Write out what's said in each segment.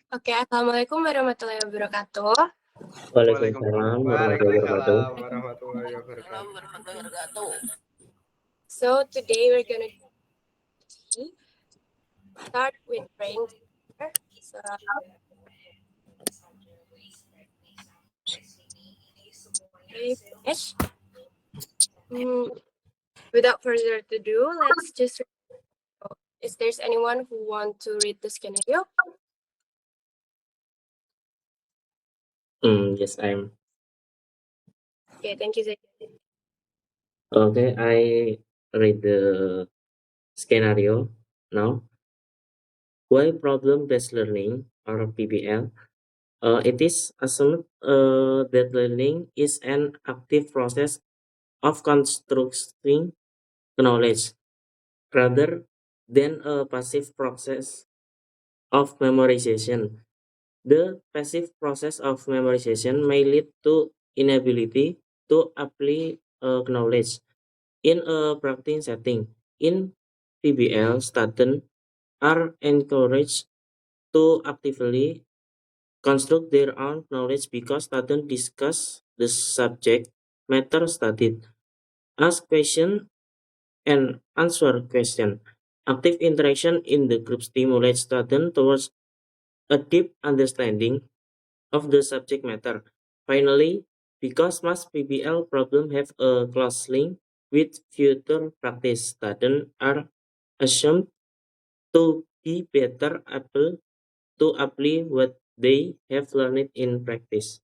Oke, Assalamualaikum warahmatullahi wabarakatuh. Waalaikumsalam warahmatullahi wabarakatuh. Waalaikumsalam warahmatullahi wabarakatuh. So today we're gonna start with brain. So, okay, finish. Without further ado, let's just. Is there anyone who want to read the scenario? Yes, I'm. Okay, thank you, Zaid. Okay, I read the scenario now. Why problem-based learning or PBL? It is assumed that learning is an active process of constructing knowledge rather than a passive process of memorization. The passive process of memorization may lead to inability to apply knowledge in a practice setting. In PBL, students are encouraged to actively construct their own knowledge because students discuss the subject matter studied, ask questions, and answer questions. Active interaction in the group stimulates students towards a deep understanding of the subject matter. Finally, because most PBL problems have a close link with future practice, students are assumed to be better able to apply what they have learned in practice.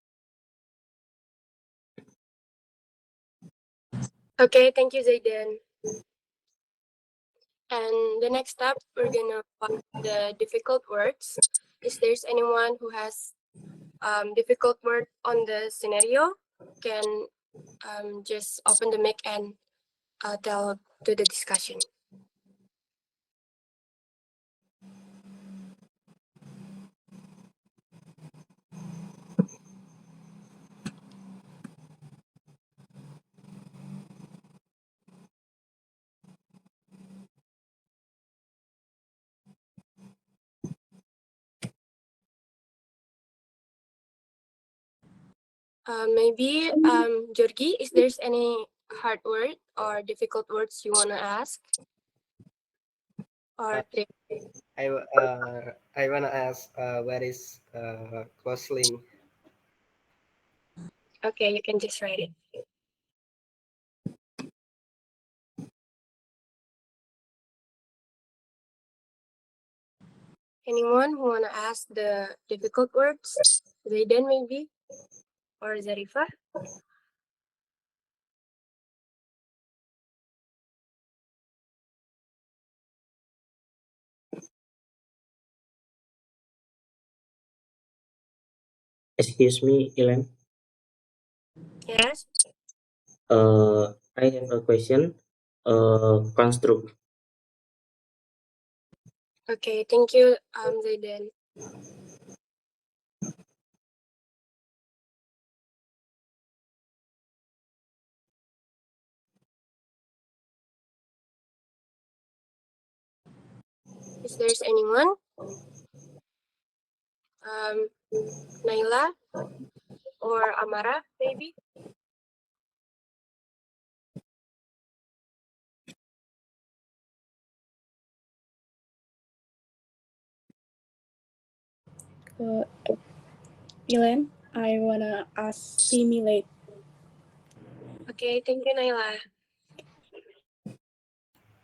Okay, thank you, Zaidan. And the next step, we're gonna find the difficult words. Is there anyone who has difficult word on the scenario? Can just open the mic and tell to the discussion. Maybe Georgie, is there any hard word or difficult words you wanna ask? Or I wanna ask what is close link? okay, you can just write it. Anyone who wanna ask the difficult words? Zaidan maybe, or Zarifa? Excuse me, Ilan. Yes. I have a question. Construct. Okay, thank you, Zaidan. Is there anyone? Naila or Amara, maybe? Ilan, I wanna ask simulate. Okay, thank you, Naila.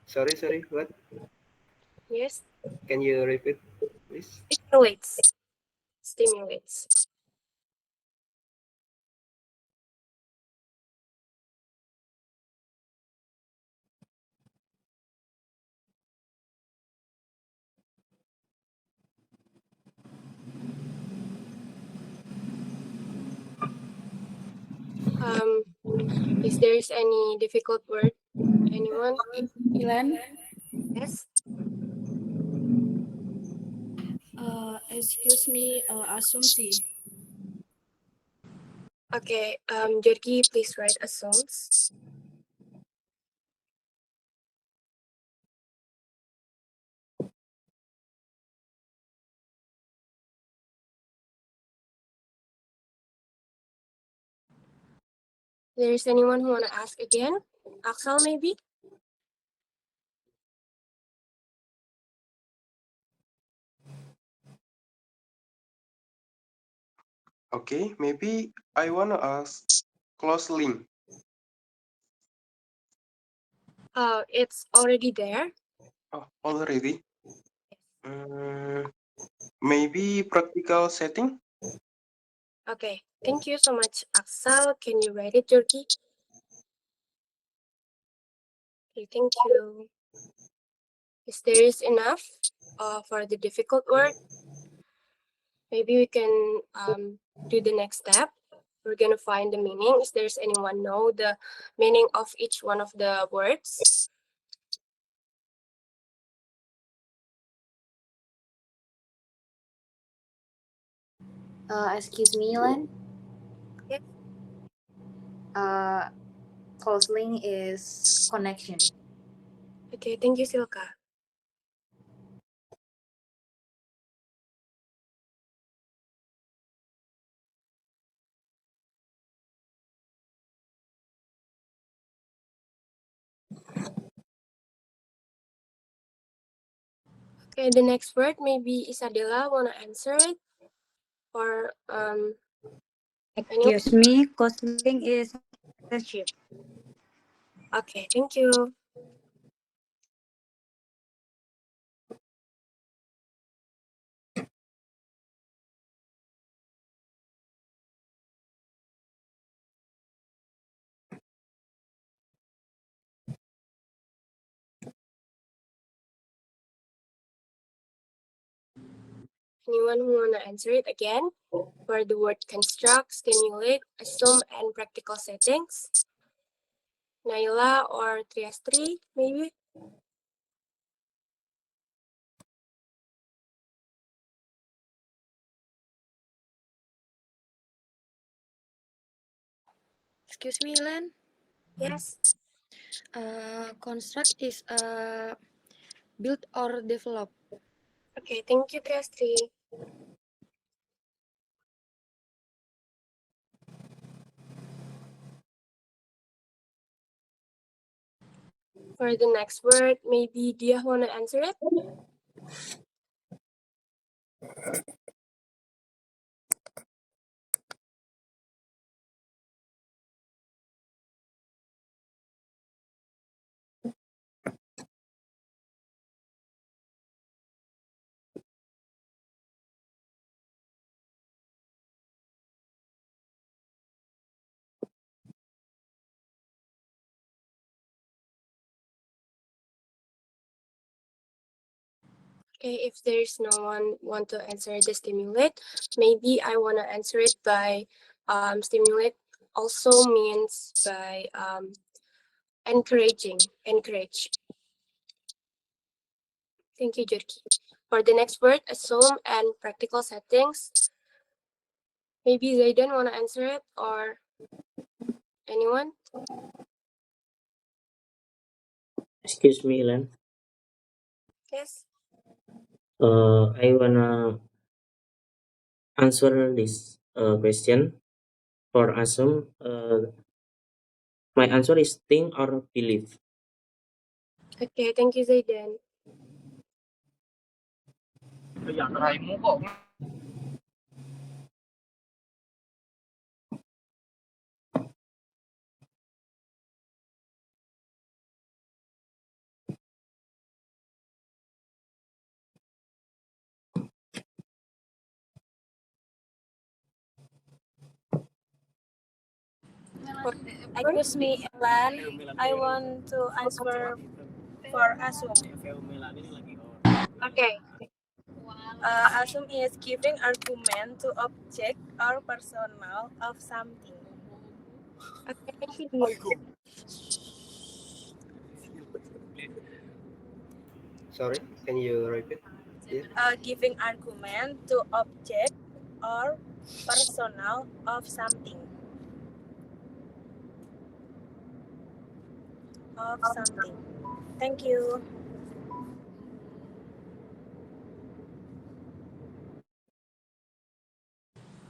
Sorry, what? Yes, Can you repeat, please? stimulates. Stimulates. Is there any difficult word? Anyone? Ilan, Yes. excuse me, assumpsi. Okay, Georgie, please write assaults. There's anyone who wanna ask again? Axel, maybe? Okay, maybe I wanna ask close link. It's already there. Oh, already. Maybe practical setting. Okay, thank you so much, Axel. Can you write it, Turkey? Okay, thank you. Is there is enough for the difficult word? Maybe we can do the next step. We're gonna find the meaning. Is there's anyone know the meaning of each one of the words? Excuse me, Len. Yes. Close link is connection. Okay, thank you, Silka. Okay, the next word, maybe Isadela wanna answer it? Or anyone? Excuse me, costing is censorship. Okay, thank you. Anyone who wanna answer it again? For the word construct, stimulate, assume, and practical settings. Naila or Triastri, maybe? Excuse me, Len. Yes. Construct is build or develop. Okay, thank you, Triastri. For the next word, maybe Dia wanna answer it? Okay, if there's no one want to answer the stimulate, maybe I wanna answer it by stimulate also means by encourage. Thank you, Jurki. For the next word, assume and practical settings. Maybe Zayden wanna answer it or anyone? Excuse me, Len. Yes. I wanna answer this question for Asum. My answer is think or believe. Okay, thank you, Zayden. For Excuse me, Elan. I want to answer for assume. okay, Assume is giving argument to object or personal of something. okay, thank you, Dia. Sorry, can you repeat? Yeah. Giving argument to object or personal of something. Thank you.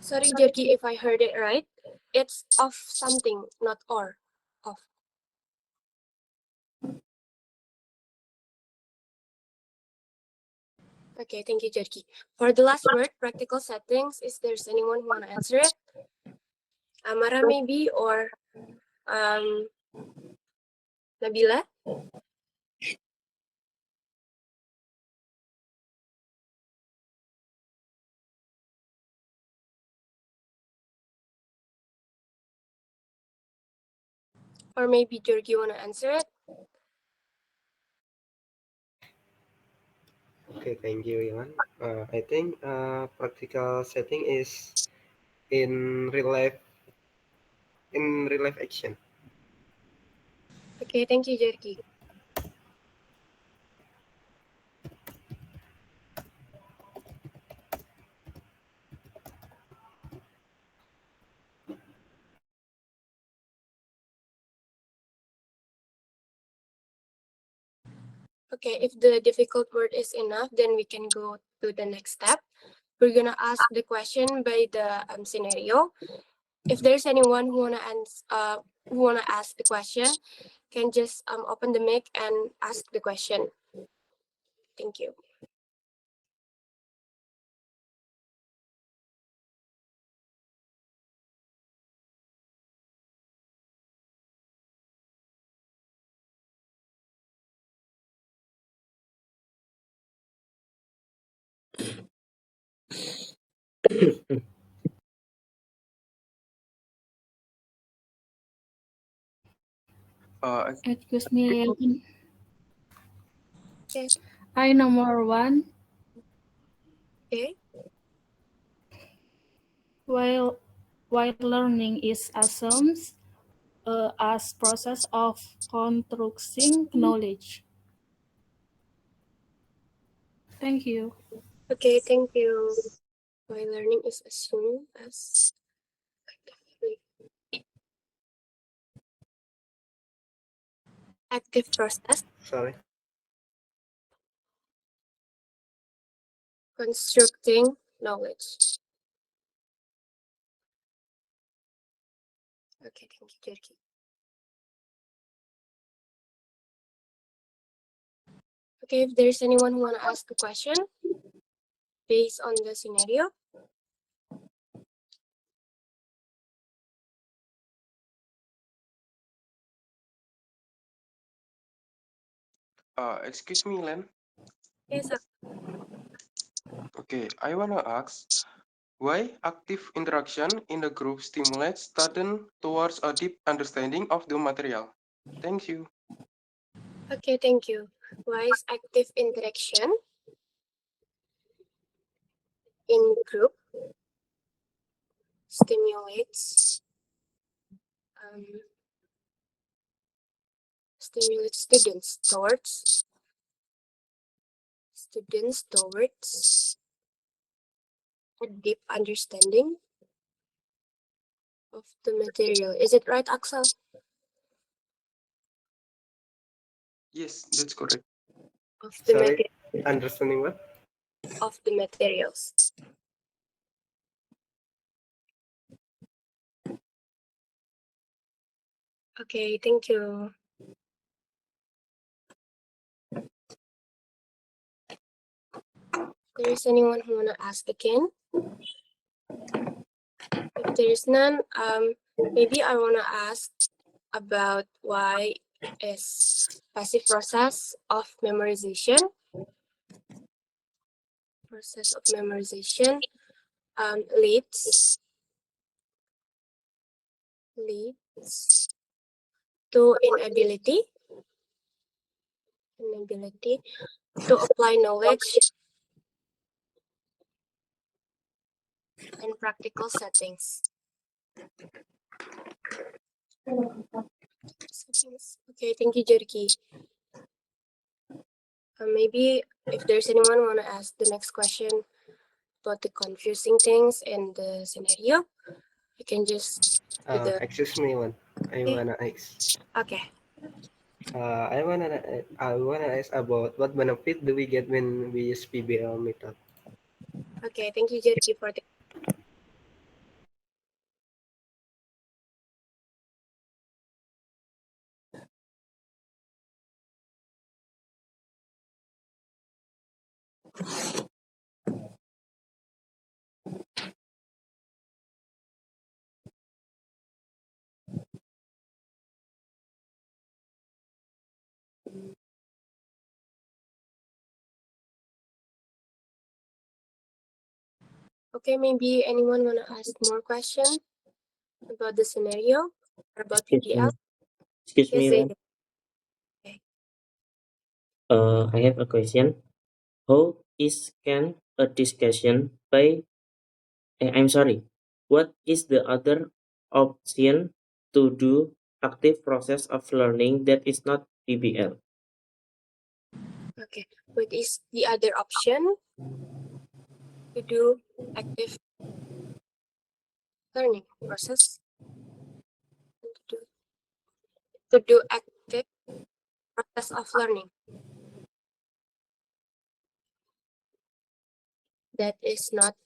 Sorry, Jurki, if I heard it right. It's of something, not or. Of. Okay, thank you, Jerky. For the last word, practical settings, is there's anyone who want to answer it? Amara maybe, or Nabila? Or maybe Jerky want to answer it? Okay, thank you, Iwan. I think practical setting is in real life action. Okay, thank you, Jerky. Okay, if the difficult word is enough, then we can go to the next step. We're gonna ask the question by the scenario. If there's anyone who wanna ask the question, can just open the mic and ask the question. Thank you. Excuse me. Okay. I number one. Okay. While learning is assumes as process of constructing knowledge. Thank you. Okay, thank you. My learning is assumed as active process, Sorry. constructing knowledge. Okay, thank you, Jerky. Okay, if there's anyone who wanna ask a question based on the scenario. Excuse me, Len. Yes, Okay, I wanna ask why active interaction in the group stimulates student towards a deep understanding of the material. Thank you. okay, thank you. Why is active interaction in group stimulates students towards a deep understanding of the material. Is it right, Axel? Yes, that's correct. Of the Sorry, understanding what? of the materials. Okay, thank you. There is anyone who wanna ask again? If there is none, maybe I wanna ask about why is passive process of memorization leads to inability to apply knowledge in practical settings. Okay, thank you, Jerky. Maybe if there's anyone want to ask the next question about the confusing things in the scenario, you can just do the. Excuse me, Iwan. I Okay. wanna ask. Okay. I wanna ask about what benefit do we get when we use PBL method? Okay, thank you, Jerky, for the Okay, maybe anyone wanna ask more question about the scenario or about PBL? Excuse Yes, me, Zayden. Okay. I have a question. How is can a discussion by I'm sorry. What is the other option to do active process of learning that is not PBL? Okay. What is the other option to do active learning process? To do active process of learning that is not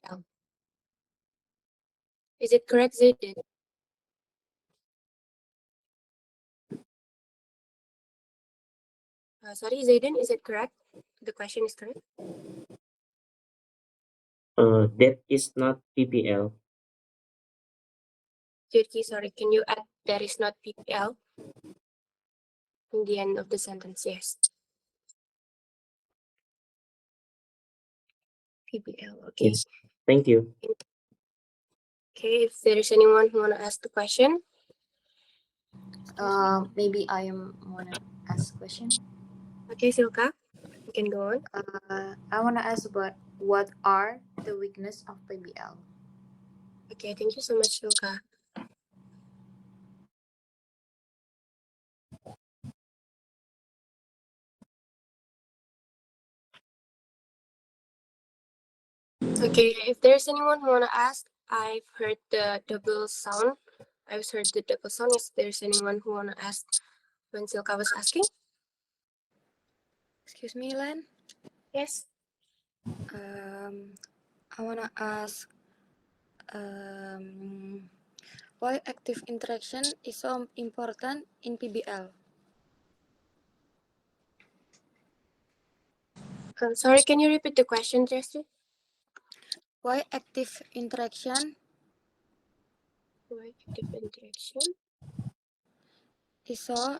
PBL. Is it correct, Zayden? Sorry, Zayden, is it correct? The question is correct. That is not PBL. Jyoti, sorry, can you add that is not PBL in the end of the sentence? Yes. PBL, okay. Yes. Thank you. Okay, if there is anyone who wanna ask the question. Maybe I am wanna ask question. Okay, Silka, you can go on. I wanna ask about what are the weakness of PBL? Okay, thank you so much, Silka. Okay, if there's anyone who wanna ask, I've heard the double sound. I've heard the double sound. If there's anyone who wanna ask when Silka was asking. Excuse me, Len. Yes. I wanna ask why active interaction is so important in PBL. Sorry, can you repeat the question, Jesse? Why active interaction Why active interaction is so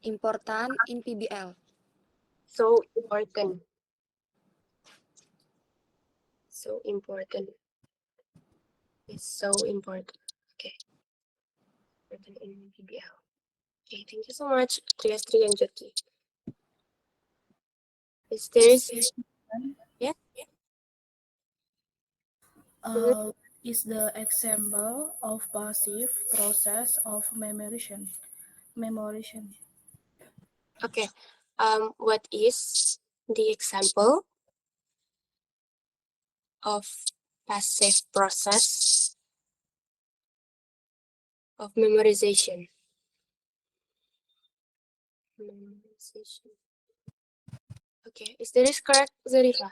important in PBL? so important? So important. It's so important. Okay. Important in PBL. Okay, thank you so much, Triastri and Jyoti. Is there is yeah? Is the example of passive process of memorization. Okay. What is the example of passive process of memorization? Memorization. Okay. Is there is correct, Zarifa?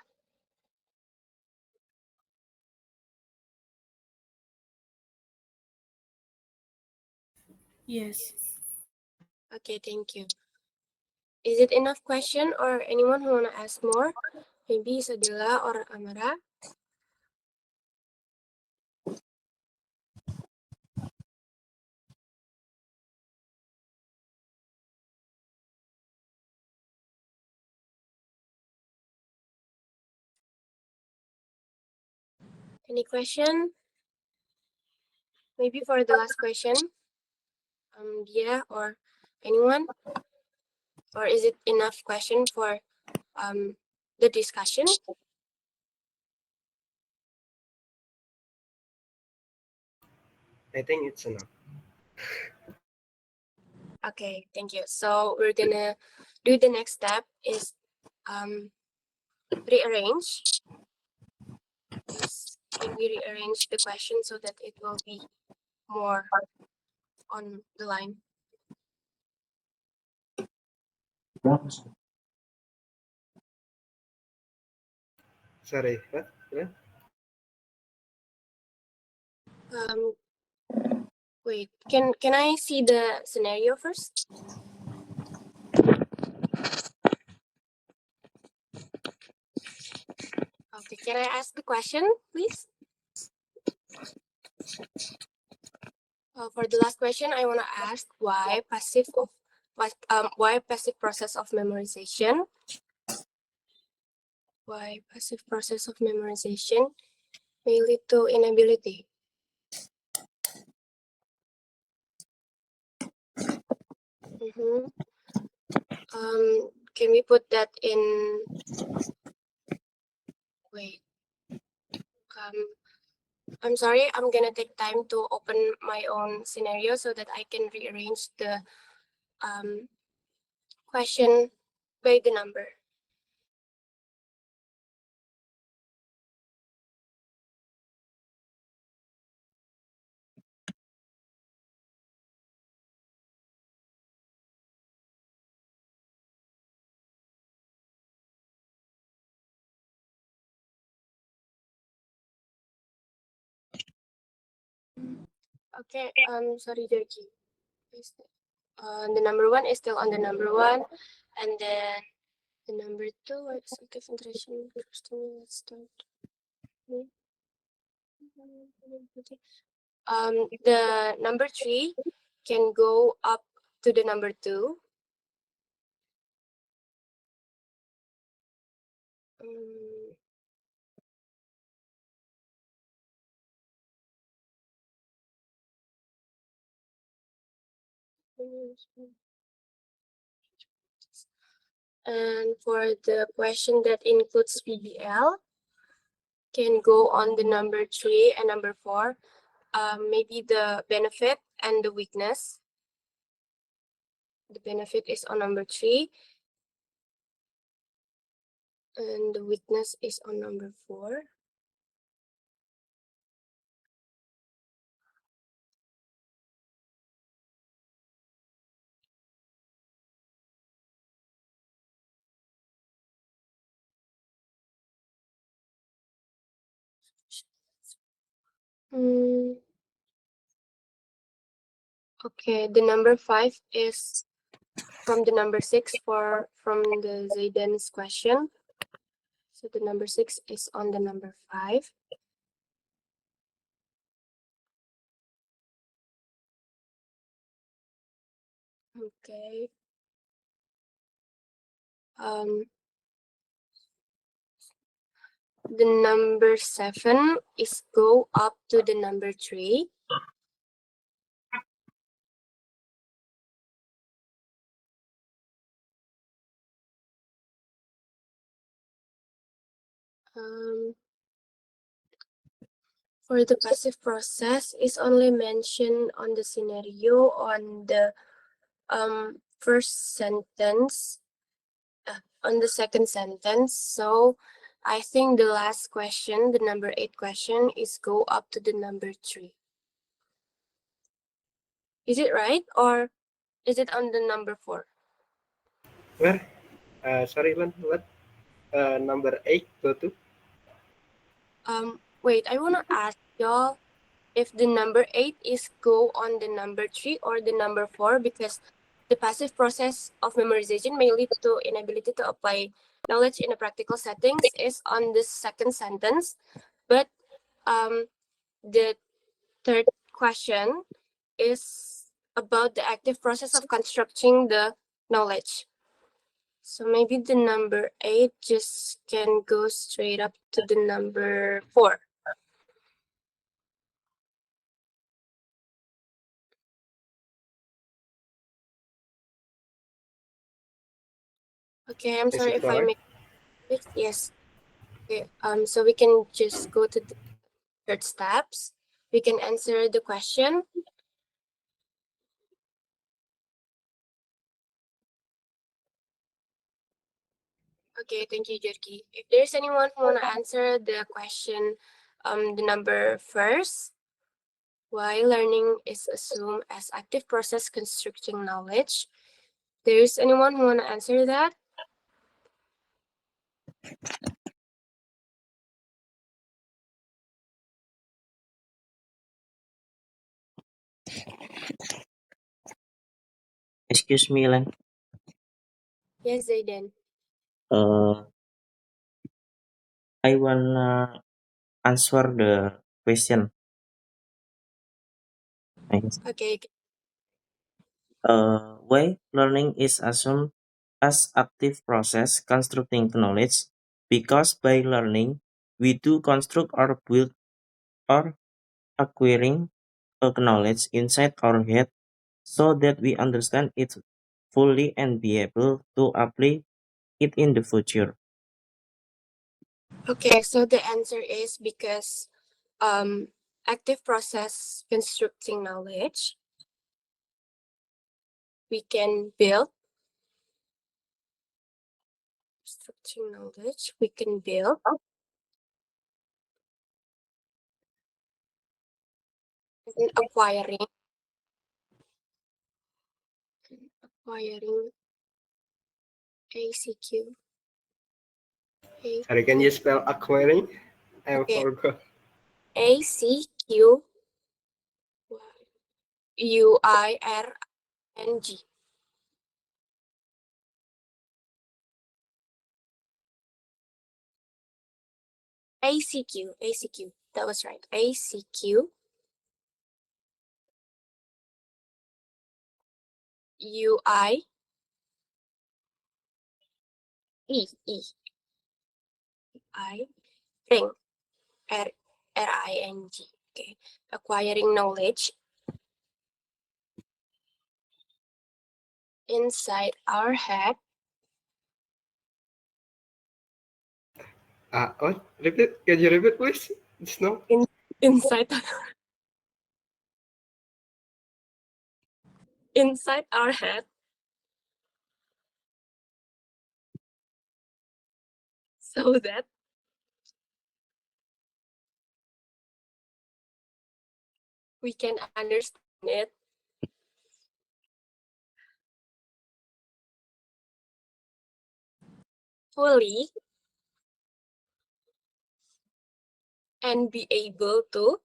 Yes. Okay, thank you. Is it enough question or anyone who wanna ask more? Maybe Sadila or Amara? Any question? Maybe for the last question, Dia or anyone? Or is it enough question for the discussion? I think it's enough. Okay, thank you. So we're gonna do the next step is rearrange. Can we rearrange the question so that it will be more on the line? Sorry, what? Wait, can I see the scenario first? Okay, can I ask the question, please? For the last question, I want to ask why passive process of memorization? Why passive process of memorization may lead to inability? Mhm. Can we put that in? Wait. I'm sorry. I'm gonna take time to open my own scenario so that I can rearrange the question by the number. Okay. Sorry, Georgie. The number one is still on the number one, and then the number two. What's active interaction? First, let's start. The number three can go up to the number two. And for the question that includes PBL, can go on the number three and number four. Maybe the benefit and the weakness. The benefit is on number three, and the weakness is on number four. Okay, the number five is from the number six from the Zaidan's question. So the number six is on the number five. Okay. The number seven is go up to the number three. For the passive process is only mentioned on the scenario on the first sentence, on the second sentence. So I think the last question, the number 8 question, is go up to the number 3. Is it right, or is it on the number 4? Where? Sorry, Lan, what? Number 8 go to? Wait, I wanna ask y'all if the number 8 is go on the number 3 or the number 4, because the passive process of memorization may lead to inability to apply knowledge in a practical settings is on the second sentence, but the third question is about the active process of constructing the knowledge. So maybe the number 8 just can go straight up to the number 4. Okay, I'm Is sorry it if I correct? make it. Yes. Okay. So we can just go to the third steps. We can answer the question. Okay, thank you, Jurki. If there's anyone who wanna answer the question, the number first, why learning is assumed as active process constructing knowledge. There's anyone who wanna answer that? Excuse me, Lan. Yes, Zayden. I wanna answer the question. Thanks. Okay. Why learning is assumed as active process constructing knowledge, because by learning we do construct or build or acquiring a knowledge inside our head so that we understand it fully and be able to apply it in the future. Okay, so the answer is because active process constructing knowledge, we can build constructing knowledge, we can build and acquiring ACQ. Sorry, can you spell acquiring? I Okay. forgot. ACQ UIRNG. ACQ. That was right. ACQ UI I ring RING. Okay. Acquiring knowledge inside our head. What? Repeat? Can you repeat, please? It's no. Inside inside our head so that we can understand it fully and be able to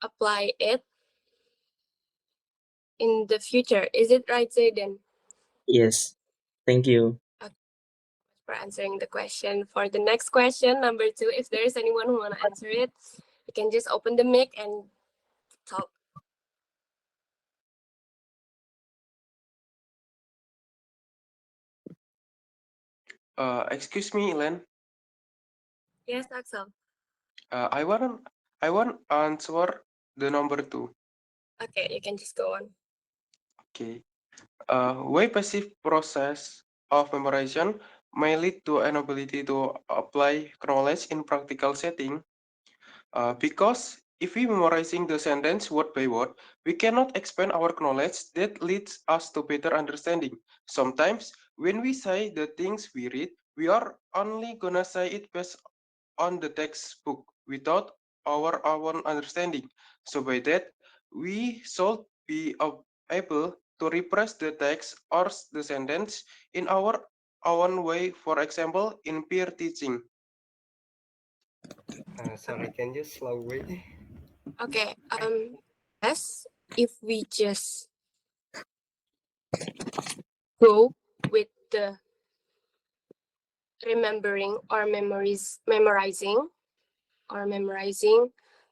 apply it in the future. Is it right, Zayden? Yes, thank you. For answering the question. For the next question, number 2, if there is anyone who want to answer it, you can just open the mic and talk. Excuse me, Elen. Yes, Axel. I want answer the number 2. Okay, you can just go on. Okay. Why passive process of memorization may lead to an ability to apply knowledge in practical setting? Because if we memorizing the sentence word by word, we cannot expand our knowledge that leads us to better understanding. Sometimes when we say the things we read, we are only gonna say it based on the textbook without our own understanding. So by that, we should be able to repress the text or the sentence in our own way, for example, in peer teaching. Sorry, can you slowly? Okay. Yes, if we just go with the remembering or memorizing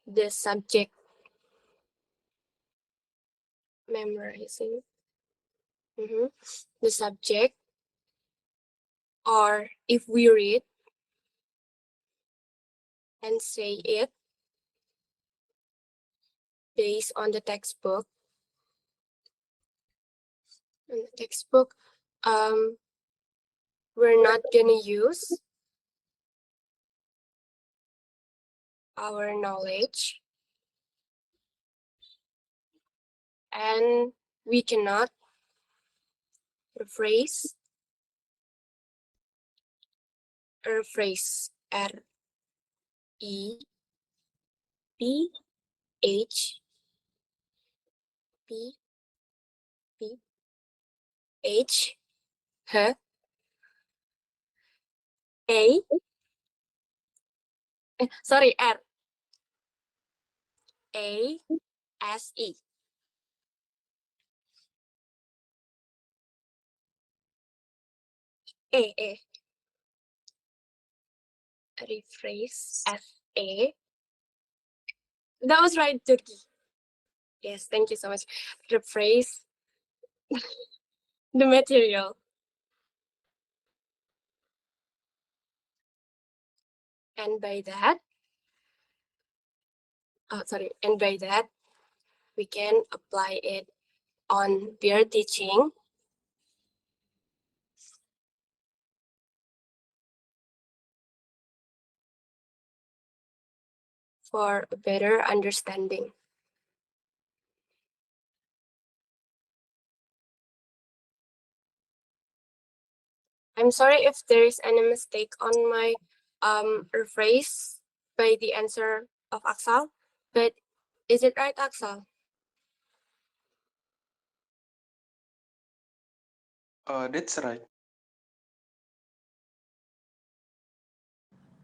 the subject, memorizing the subject, or if we read and say it based on the textbook, we're not gonna use our knowledge, and we cannot rephrase REPHP H H A sorry RASE A rephrase FA That was right, Turkey. Yes, thank you so much. The phrase, the material. And by that, and by that, we can apply it on peer teaching for a better understanding. I'm sorry if there is any mistake on my rephrase by the answer of Axel, but is it right, Axel? That's right.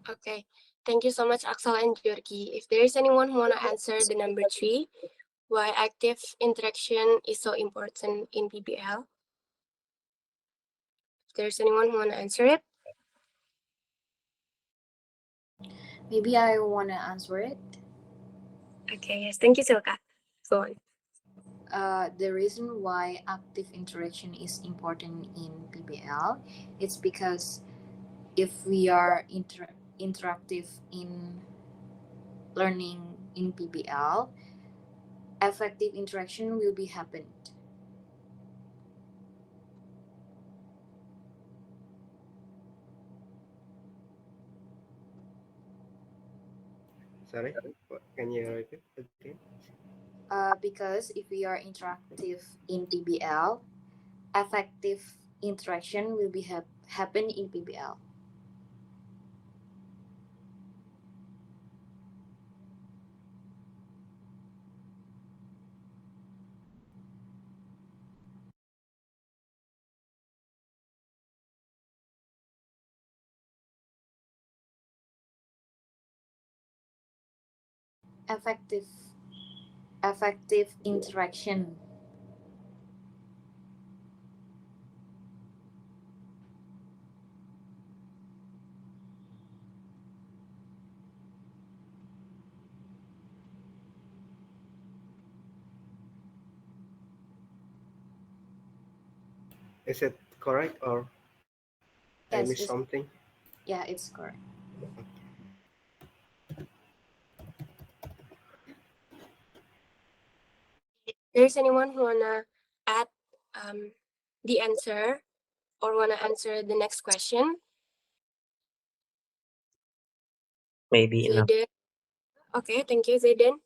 Okay, thank you so much, Axel and Georgi. If there is anyone who wanna answer the number 3, why active interaction is so important in PBL? If there's anyone who wanna answer it, Maybe I want to answer it. okay. Yes, thank you, Silka. Go on. The reason why active interaction is important in PBL, it's because if we are interactive in learning in PBL, effective interaction will be happened. Sorry, can you repeat again? Because if we are interactive in PBL, effective interaction will be happen in PBL. Effective interaction. Is it correct or I Yes, missed something? yeah, it's correct. There's anyone who wanna add the answer or wanna answer the next question? Maybe enough. Zayden. Okay, thank you, Zayden.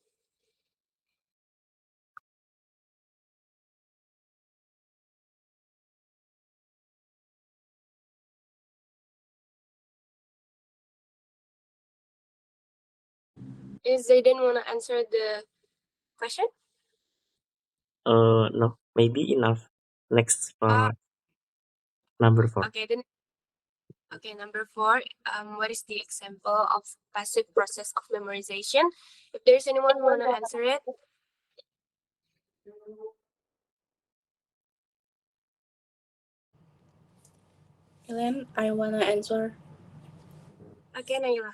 Is Zayden wanna answer the question? No, maybe enough. Next for number 4. Okay, then. Okay, number 4. What is the example of passive process of memorization? If there's anyone who wanna answer it, Ellen, I wanna answer. okay, Naila.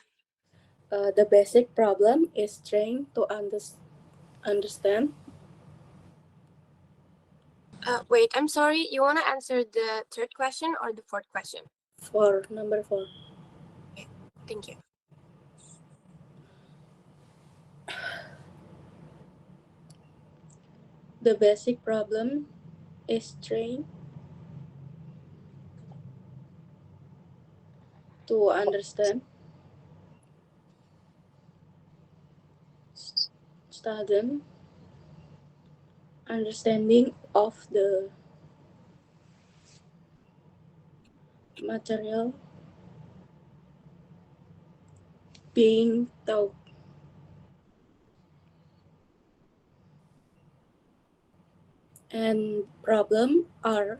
The basic problem is trying to understand. Wait, I'm sorry. You wanna answer the 3rd question or the 4th question? For number 4. Okay, thank you. The basic problem is trying to understand, study, understanding of the material being taught, and problem are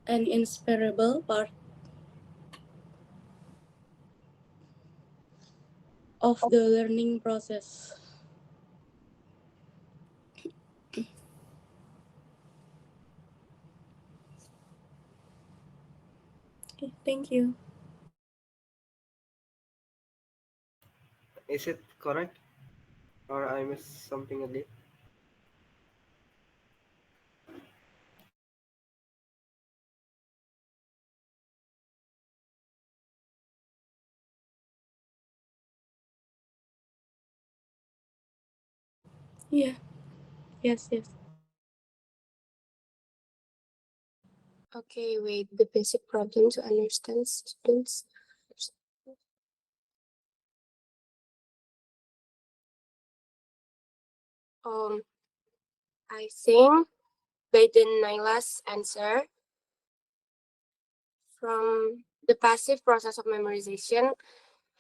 an inseparable part of the learning process. Okay, thank you. Is Is it correct, or I missed something again? Yeah. Yes, yes. Okay, wait. The basic problem to understand students. I think based on Naila's answer, from the passive process of memorization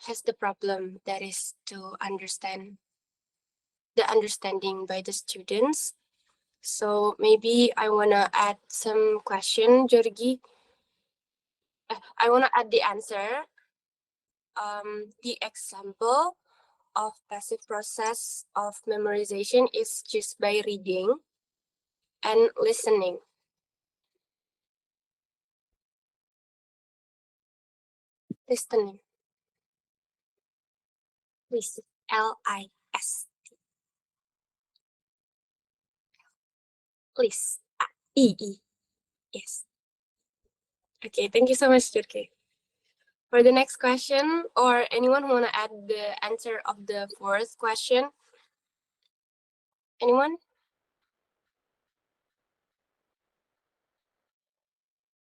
has the problem that is to understand the understanding by the students. So maybe I wanna add some question, Georgi. I wanna add the answer. The example of passive process of memorization is just by reading and listening. Listening. Listen. Lis. List. E. Yes. Okay, thank you so much, Jurke. For the next question, or anyone who wanna add the answer of the fourth question? Anyone?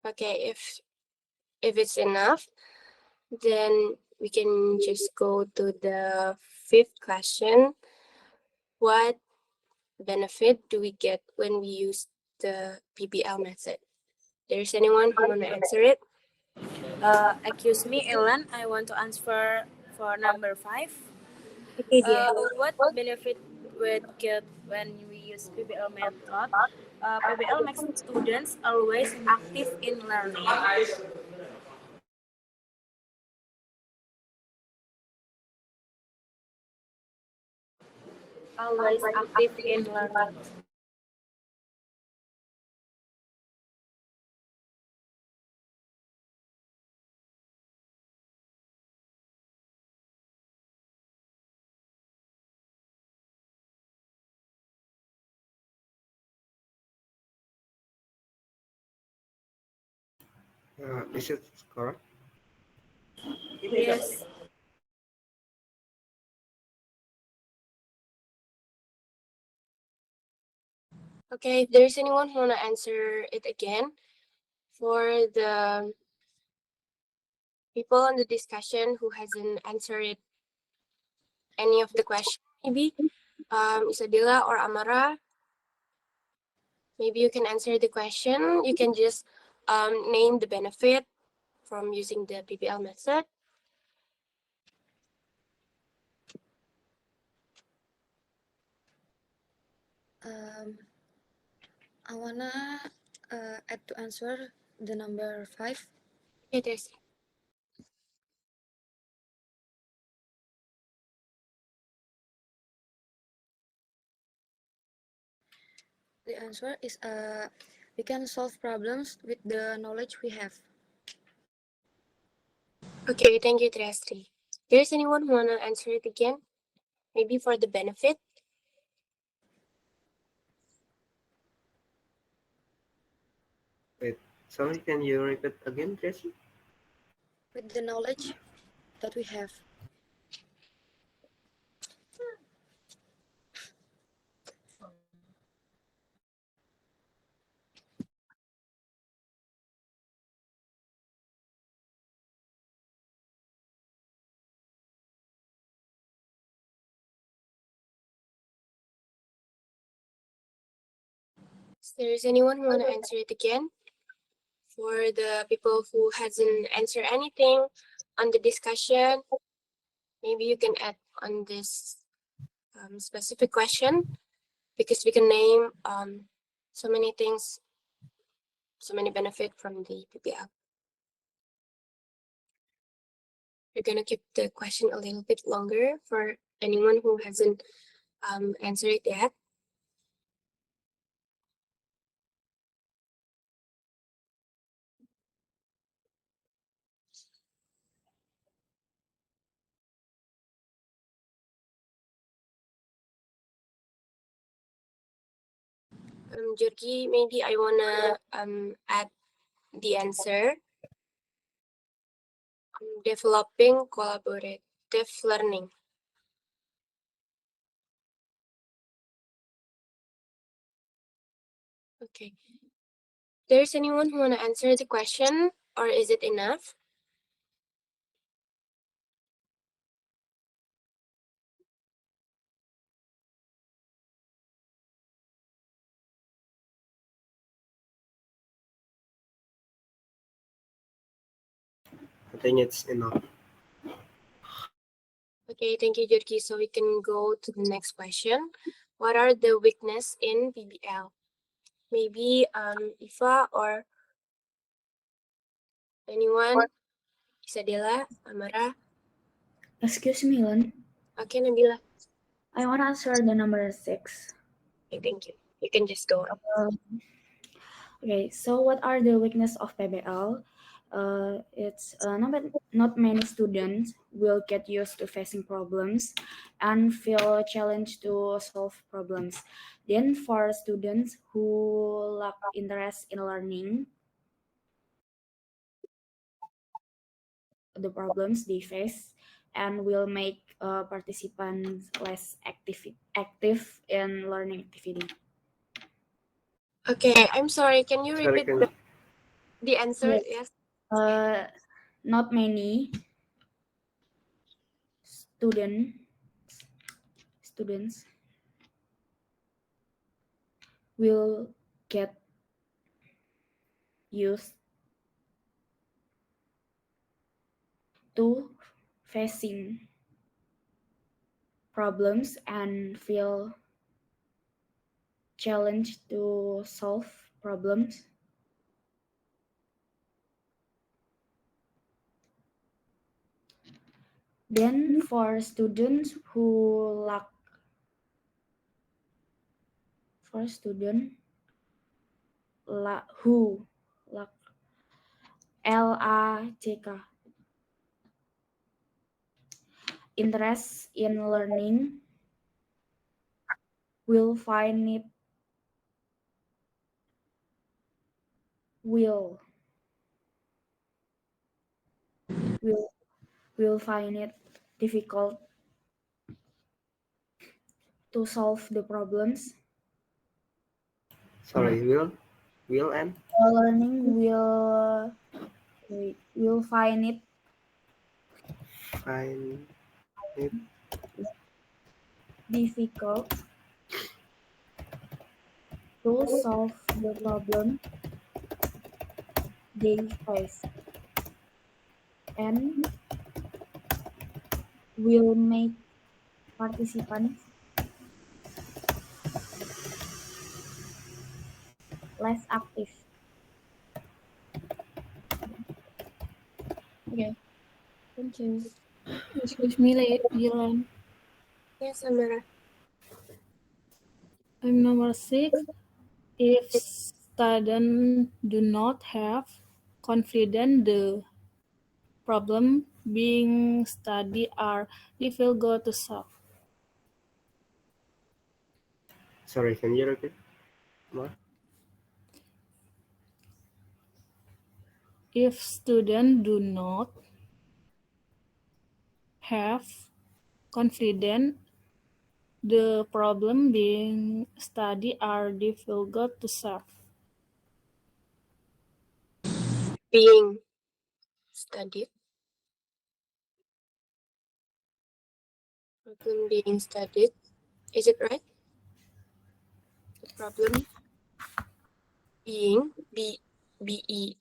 Okay, if it's enough, then we can just go to the fifth question. What benefit do we get when we use the PBL method? There's anyone who wanna answer it? Excuse me, Ellen. I want to answer for number 5. Okay, dear. What benefit we get when we use PBL method? PBL makes students always active in learning. Always active in learning. Is it correct? Yes. Okay, if there's anyone who wanna answer it again, for the people on the discussion who hasn't answered any of the question, maybe Isabella or Amara, maybe you can answer the question. You can just name the benefit from using the PBL method. I wanna add to answer the number 5. Okay, there's The answer is we can solve problems with the knowledge we have. okay. Thank you, Triastri. There's anyone who wanna answer it again? Maybe for the benefit. Wait, sorry, can you repeat again, Tracy? With the knowledge that we have. Is there's anyone who wanna answer it again? For the people who hasn't answered anything on the discussion, maybe you can add on this specific question, because we can name so many things, so many benefit from the PPL. We're gonna keep the question a little bit longer for anyone who hasn't answered it yet. Jurgi, maybe I wanna add the answer. Developing collaborative learning. Okay. There's anyone who wanna answer the question, or is it enough? I think it's enough. Okay, thank you, Jurgi. So we can go to the next question. What are the weakness in PBL? Maybe Iva or anyone? Isadela, Amara. Excuse me, Lon. Okay, Nabila. I want to answer the number 6. Okay, thank you. You can just go on. Okay, so what are the weakness of PBL? It's not many students will get used to facing problems and feel challenged to solve problems. Then for students who lack interest in learning the problems they face and will make participants less active in learning activity. Okay, I'm sorry. Can you Sorry, repeat can the answer? Yes. Yes. Not many students will get used to facing problems and feel challenged to solve problems. Then for students who lack who lack LACK interest in learning will find it will will will find it difficult to solve the problems. sorry, will and Learning will find it find it difficult to solve the problem they face and will make participants less active. Okay, thank you. Excuse me, Yilan. Yes, Amara. I'm number 6. If students do not have confidence, the problem being studied are difficult to solve. sorry, can you repeat more? If students do not have confidence, the problem being studied are difficult to solve. Being studied. Problem being studied. Is it right? The problem being being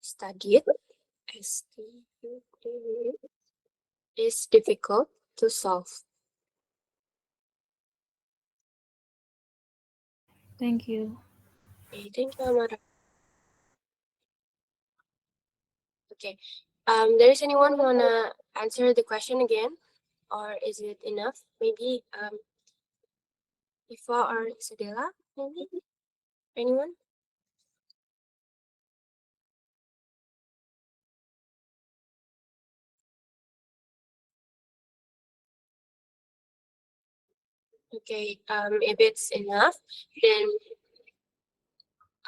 studied is difficult to solve. Thank you. Okay, thank you, Amara. Okay. There is anyone who wanna answer the question again, or is it enough? Maybe Ifa or Isadela, maybe anyone? Okay, if it's enough, then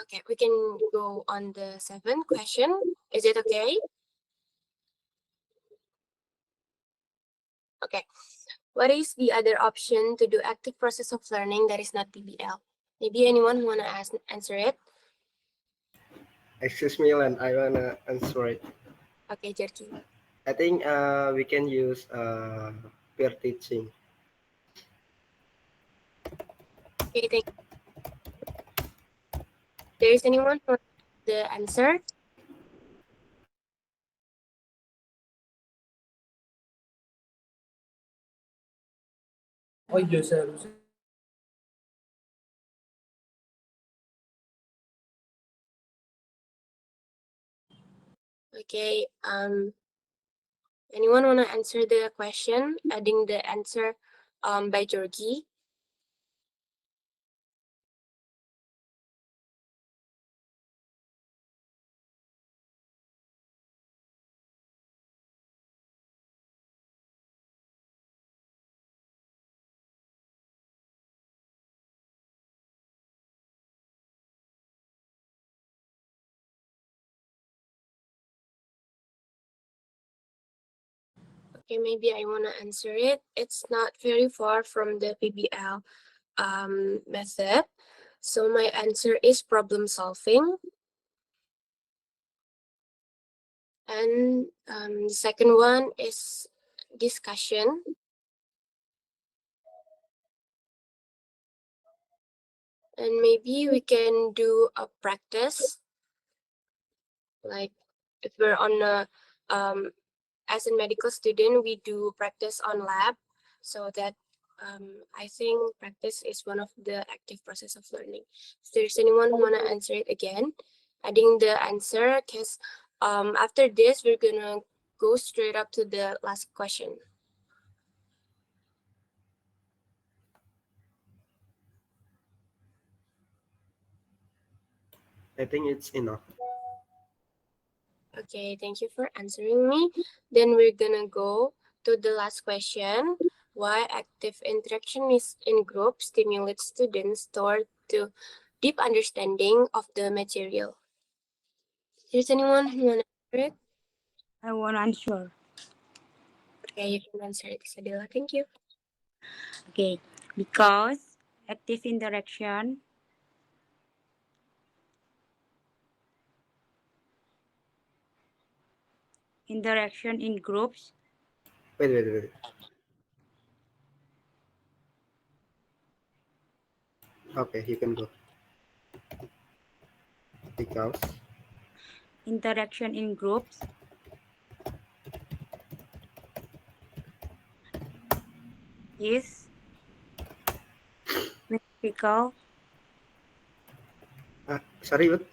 okay, we can go on the seventh question. Is it okay? Okay. What is the other option to do active process of learning that is not PBL? Maybe anyone who wanna answer it? Excuse me, Len, I wanna answer it. Okay, Jerky. I think we can use peer teaching. Okay, thank you. There is anyone for the answer? Oh iya seharusnya. Okay, anyone wanna answer the question, adding the answer by Georgie? Okay, maybe I wanna answer it. It's not very far from the PBL method. So my answer is problem solving. And the second one is discussion. And maybe we can do a practice, like if we're on a as a medical student, we do practice on lab, so that I think practice is one of the active process of learning. If there's anyone who wanna answer it again, adding the answer, because after this we're gonna go straight up to the last question. I think it's enough. Okay, thank you for answering me. Then we're gonna go to the last question. Why active interaction is in group stimulates students toward to deep understanding of the material? Is anyone who wanna answer it? I want to answer. Okay, you can answer it, Sadila. Thank you. Okay, because active interaction in groups Wait. Okay, you can go. Because interaction in groups is beneficial sorry, what?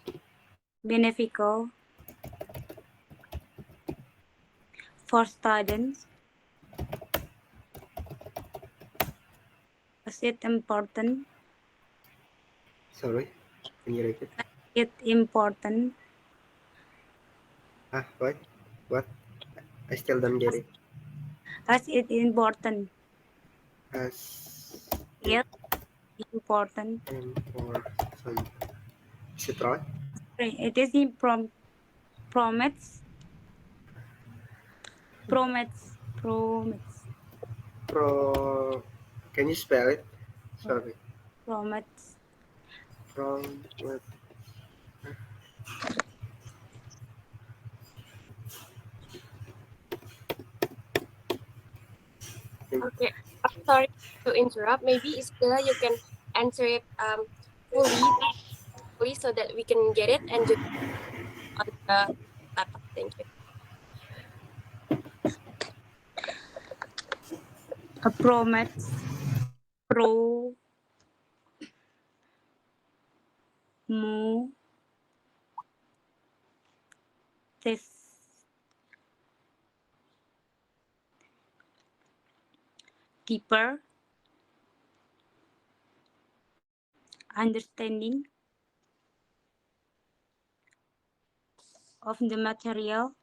beneficial for students. Is it important? Sorry, can you repeat? It important What? What? I still don't get it. as it important. As It important. important. Is it right? It is promotes Pro. Can you spell it? Sorry. promotes From what? Okay, sorry to interrupt. Maybe Isabella, you can answer it fully, so that we can get it and just on the laptop. Thank you. promotes pro mo this deeper understanding of the material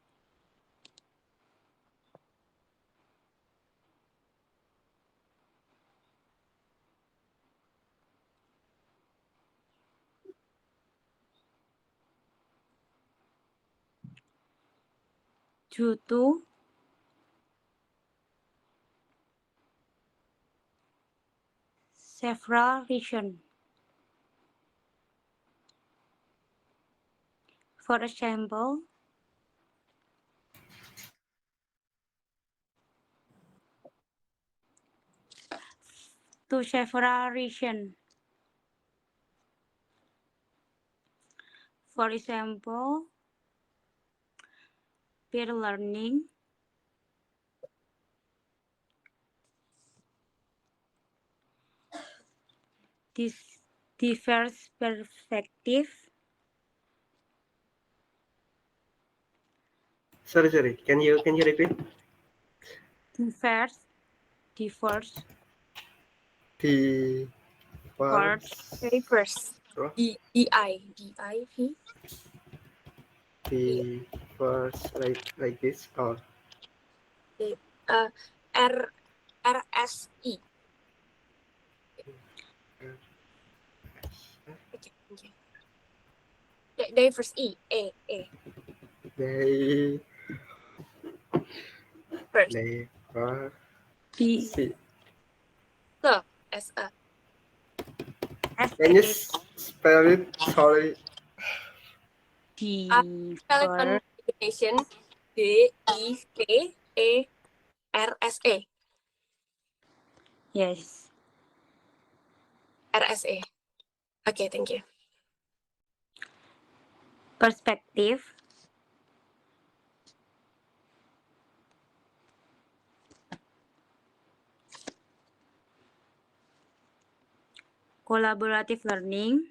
due to several reasons. For example, to several reasons. For example, peer learning, this diverse perspective, Sorry. Can you repeat? diverse, The first, First, Bro, D-I-V. the first like this or R-S-E. Okay, thank you. First E. A. they First. first B, see. So, S-A. Can you spell it? Sorry. Spell it on combination D-I-V-A-R-S-A. yes, R-S-A. Okay, thank you. perspective, collaborative learning,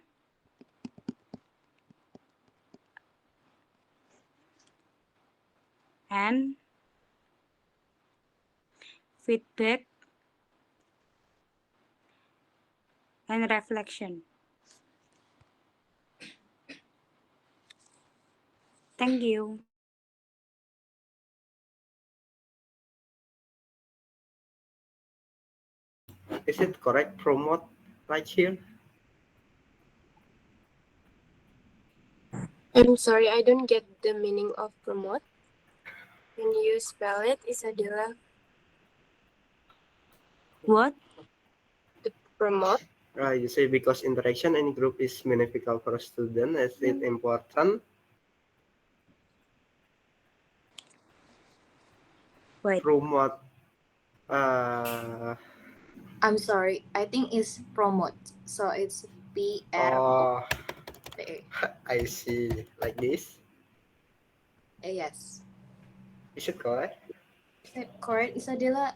and feedback and reflection. Thank you. Is it correct? Promote right here. I'm sorry, I don't get the meaning of promote. Can you spell it, Isadilla? What? The promote? You say because interaction in group is beneficial for student. Is it important? Wait. Promote. I'm sorry. I think it's promote. So it's P-R-O-T-E. Oh, I see. Like this. Yes. Is it correct? Is it correct, Isadilla?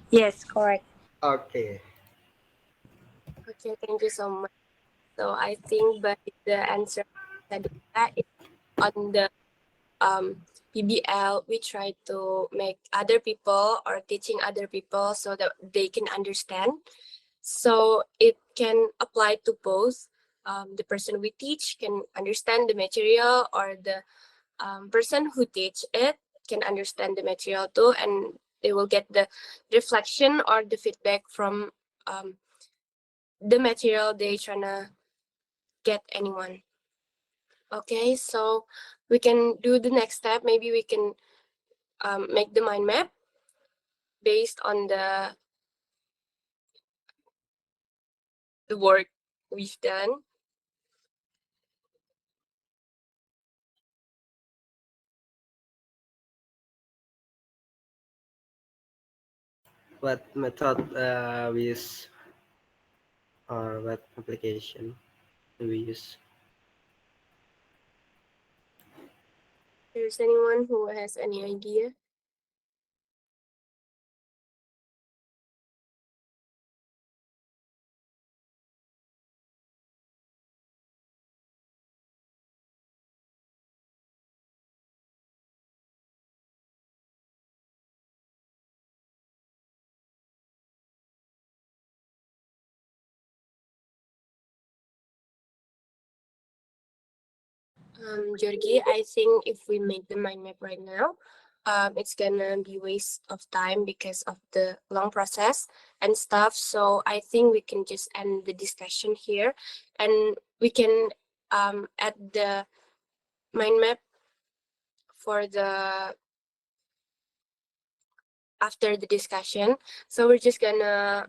Yes, correct. Okay. Okay, thank you so much. So I think by the answer that is on the PBL, we try to make other people or teaching other people so that they can understand. So it can apply to both. The person we teach can understand the material, or the person who teach it can understand the material too, and they will get the reflection or the feedback from the material they trying to get anyone. Okay, so we can do the next step. Maybe we can make the mind map based on the work we've done. What method we use or what application do we use? There's anyone who has any idea? Georgie, I think if we make the mind map right now, it's gonna be waste of time because of the long process and stuff. So I think we can just end the discussion here, and we can add the mind map for the after the discussion. So we're just gonna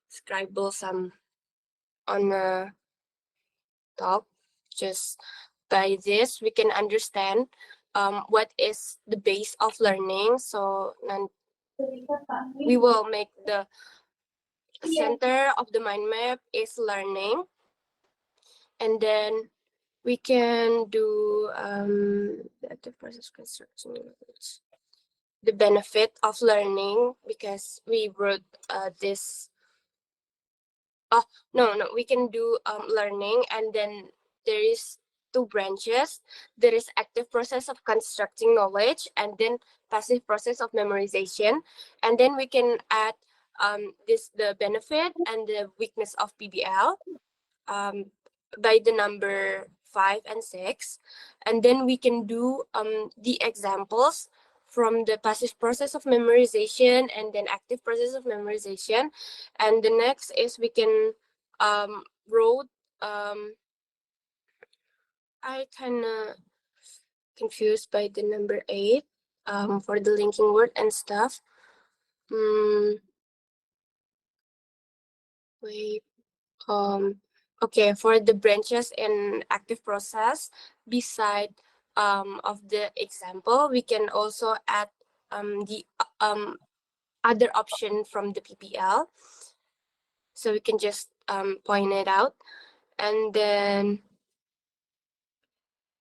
scribble some on the top. Just by this, we can understand what is the base of learning. So we will make the center of the mind map is learning, and then we can do the active process construction, the benefit of learning, because we wrote this. Oh, no, we can do learning, and then there is two branches. There is active process of constructing knowledge, and then passive process of memorization. And then we can add the benefit and the weakness of PBL by the number 5 and 6. And then we can do the examples from the passive process of memorization and then active process of memorization. And the next is we can wrote I kind of confused by the number 8 for the linking word and stuff. Wait. Okay, for the branches in active process, beside of the example, we can also add the other option from the PPL. So we can just point it out. And then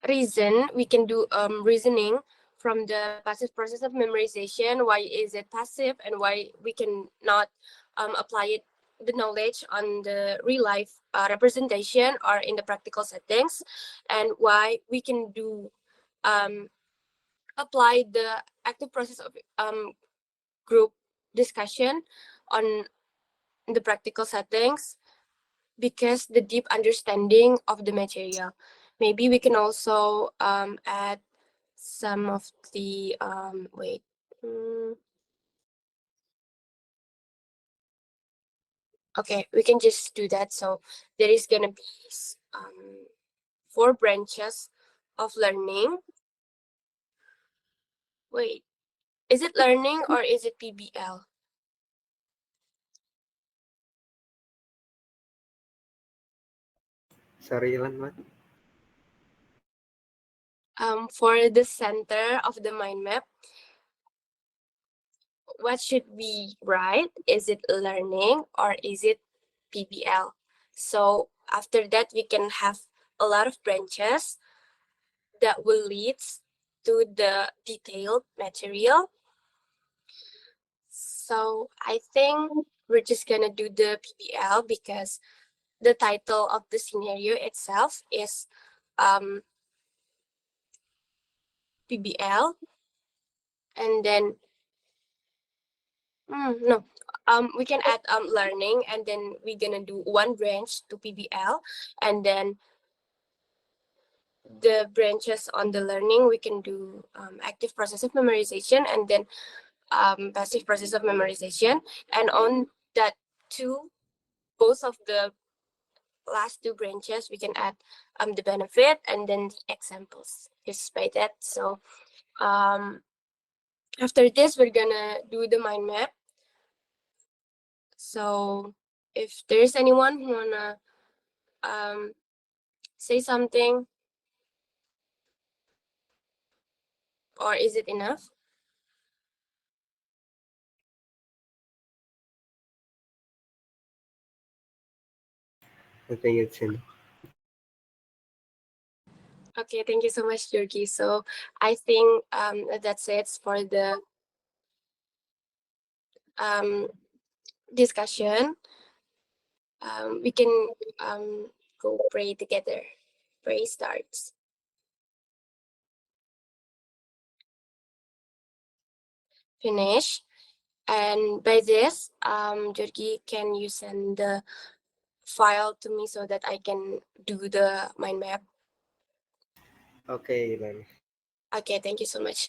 reason, we can do reasoning from the passive process of memorization. Why is it passive, and why we can not apply it, the knowledge, on the real life representation or in the practical settings, and why we can do apply the active process of group discussion on the practical settings, because the deep understanding of the material. Maybe we can also add some of the wait. Okay, we can just do that. So there is gonna be 4 branches of learning. Wait, is it learning or is it PBL? Sorry, Ilan, what? For the center of the mind map, what should we write? Is it learning or is it PBL? So after that, we can have a lot of branches that will lead to the detailed material. So I think we're just gonna do the PBL because the title of the scenario itself is PBL, and then no, we can add learning, and then we're gonna do one branch to PBL, and then the branches on the learning we can do active process of memorization, and then passive process of memorization, and on that two, both of the last 2 branches, we can add the benefit and then the examples just by that. So after this, we're gonna do the mind map. So if there's anyone who wanna say something, or is it enough? I think it's enough. Okay, thank you so much, Georgie. So I think that's it for the discussion. We can go pray together. Pray starts. Finish. And by this, Georgie, can you send the file to me so that I can do the mind map? Okay, Ilan. Okay, thank you so much.